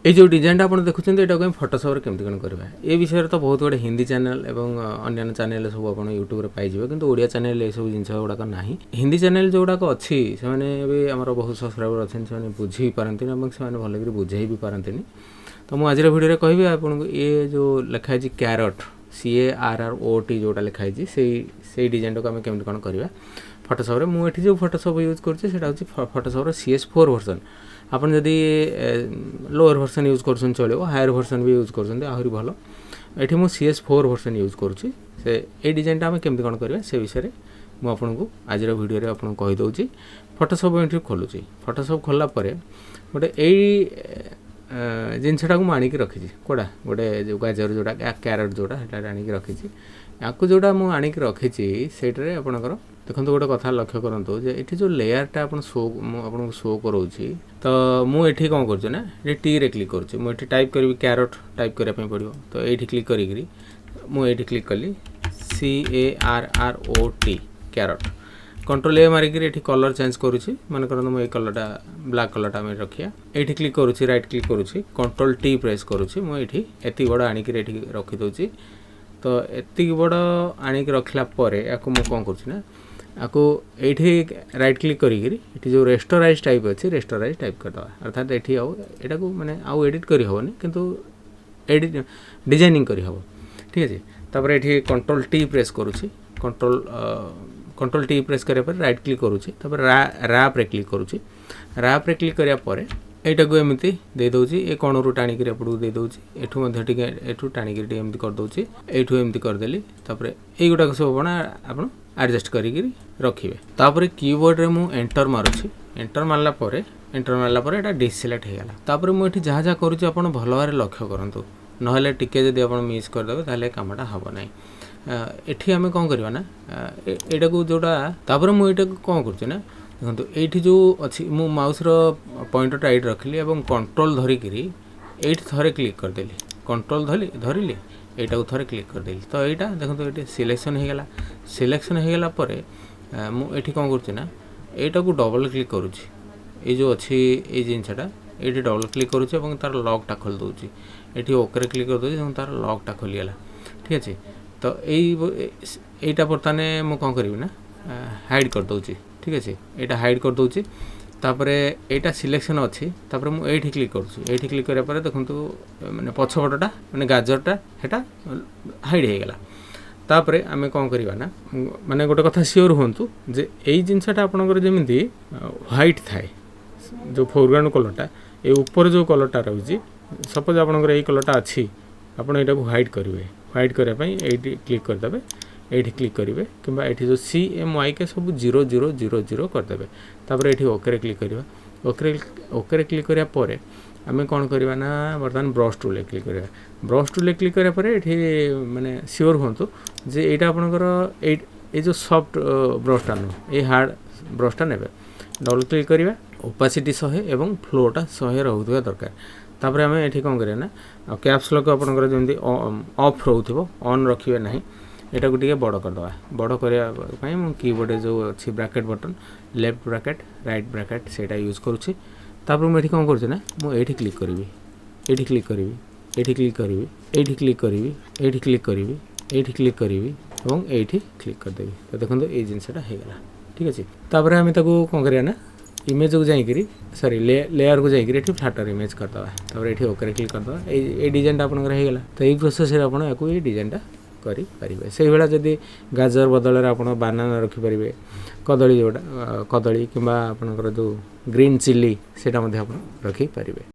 ये जो डिजाइन आप देखुं यहाँ फोटोशॉप केमती कौन करवा ये विषय तो बहुत गुड़े हिंदी चैनल और अन्य चैनल सब आप यूट्यूब पाइबे कि ओडिया चैनल ये सब जिन गुड़ाक ना हिंदी चैनल जो गुड़ाक अच्छी से आम बहुत सब्सक्राइबर अच्छे से बुझी पारती से भल बुझे भी पारती तो मुझे आज भिडियो कहबी आपको ये जो लिखाई कैरट CARROT जोटा लिखाई से डिजाइन को आम केमती कौन करवा फोटोशॉप मुझे जो फोटोशॉप यूज कर फोटोशॉप CS4 वर्जन आप जदि लोअर वर्जन यूज कर चलो हायर वर्जन भी यूज कर आहरी भल ये मुझे CS4 वर्जन यूज करुँचे से ये डिजाइन आम केमती कौन करवा से विषय में मुझे आज भिडियो आपको कहीदे फोटोशॉप ये खोलुची फोटोशॉप खोलला गोटे यही जिनसटा को मुझे रखी कौटा गोटे जो गाजर जोड़ा कैरट जोड़ा आनिक रखी या जोड़ा मुझे आनिक रखी से आपणकर देखो गोटे कथा लक्ष्य करूँ ये जो लेयरटा आप शो करोची तो मुझे कौन करना ये टी रे क्लिक करुँच मुझे टाइप करी कैरट टाइप करने पड़ो तो ये क्लिक करी मुझे क्लिक कली CARROT कैरट कंट्रोल A मारिक ये कलर चेंज करुँची मन कर मुझे कलरटा ब्लैक कलरटा आम रखा ये क्लिक करुँची राइट क्लिक करुँची कंट्रोल T प्रेस करुँची मुझे एति बड़ आनिक रखीदे तो एति बड़ आनिक रखला या कौन कर आपको ये राइट क्लिक करी जो रेस्टोराइज टाइप अच्छे रेस्टोराइज टाइप करदे अर्थात ये आटा को मैंने आउ एडिट कर हेनी किंतु एडिट डिजाइनिंग कर हे ठीक है तापर ये कंट्रोल T प्रेस करुँची कंट्रोल T प्रेस करापर राइट क्लिक करुँची तापर रैप रे क्लिक करुँची रैप रे क्लिक करा पर यहाँ को एमती दे दूसरी ये कणरू टाणिक एपटू दे दूसरी एठू टाणिक एमती करदे एठू एमती करदेली तापर युटाक सब आप एडजस्ट करी रखिए तापर कीबोर्ड रे मु एंटर मारुची एंटर मारला यहाँ डिसलेक्ट हो गला तापर मुझे जहाँ जहाँ करुँच आप भल भाव लक्ष्य करूँ ना टिके जब आप मिस करदे ताले कामटा हम ना एठी आम कौन करवा ना यहाँ को जोड़ा तापर मुझे कौन करुँच ना देखो ये जो अच्छी मो माउस पॉइंटर ये रखिली और कंट्रोल धरिकी ये थे क्लिक करदेली कंट्रोल धरली यहाँ को थे क्लिक करदेली तो यहाँ देखो ये सिलेक्शन हो गला सिलेक्शन हो गला मुझे कौन करना यहाँ को डबल क्लिक करुँची ये जो अच्छी ये जिनसा ये डबल क्लिक करुँची और तार लॉकटा खोल दूसरी ये ओके क्लिक कर दूसरी तार लॉकटा खोलीगला ठीक अच्छे तो यहीटा बर्तमान मुझे कौन करी ना हाइड कर दूसरी ठीक अच्छे यहाँ हाइड कर दूसरी तापर यहाँ सिलेक्शन अच्छी तापर मुझे क्लिक करुँची ये क्लिक करापर देखो मैंने पछपटा मैंने गाजरटा है हाइड हो गला तापर आम कौन करवा ना माने गोटे कथा सियोर हूँ जे यही जिनसा आपंकर जमी व्हाइट थाए जो फोरग्राउंड कलरटा ये ऊपर जो कलरटा रही सपोज आपंकर यही कलरटा अच्छी आपड़ यहाँ को व्हाइट करेंगे व्हाइट करने ये क्लिक करदे ये क्लिक करेंगे कि जो CMYK सब 0000 करदे तापर ये ओके क्लिक करवा ओके क्लिक करापर आम कौन करवा ना बर्तमान ब्रश टूल क्लिक करवा ब्रश टूल क्लिक करापर ये माने सियोर हूँ जे यहाँ आपंकर ये जो सॉफ्ट ब्रशटा नुह ये हार्ड ब्रशटा ने डबल क्लिक करवा ओपासिटी 100 एवं फ्लोटा 100 रोकवा दरकार तापर आम ये कौन करें ना कैप्स लॉक आपंकर जमी ऑफ रोथो ऑन रखिए ना यहाँ को टे बड़ करदे बड़ करने कीबोर्ड जो अच्छी bracket button left bracket right bracket से यूज करुँची तापर मुझे कौन करना मुझे क्लिक करी ये क्लिक करी ये क्लिक करी ये क्लिक करी ये क्लिक करी ये क्लिक करी और ये क्लिक करदेवी तो देखो ये जिनसा होगा ठीक अच्छे तापर आम कौन करिया ना इमेज को जाइए सॉरी लेयर को जाइए फ्लाटर इमेज करदे तापर ये ओके क्लिक करदे ये डिजाइनटा आपंकर होगा तो ये प्रोसेस आपको ये डिजाइनटा करें से भाया जदि गाजर बदल आप बानाना रखिपारे कदली जोड़ा कदली कि आपंकर जो ग्रीन चिली से रखिपारे।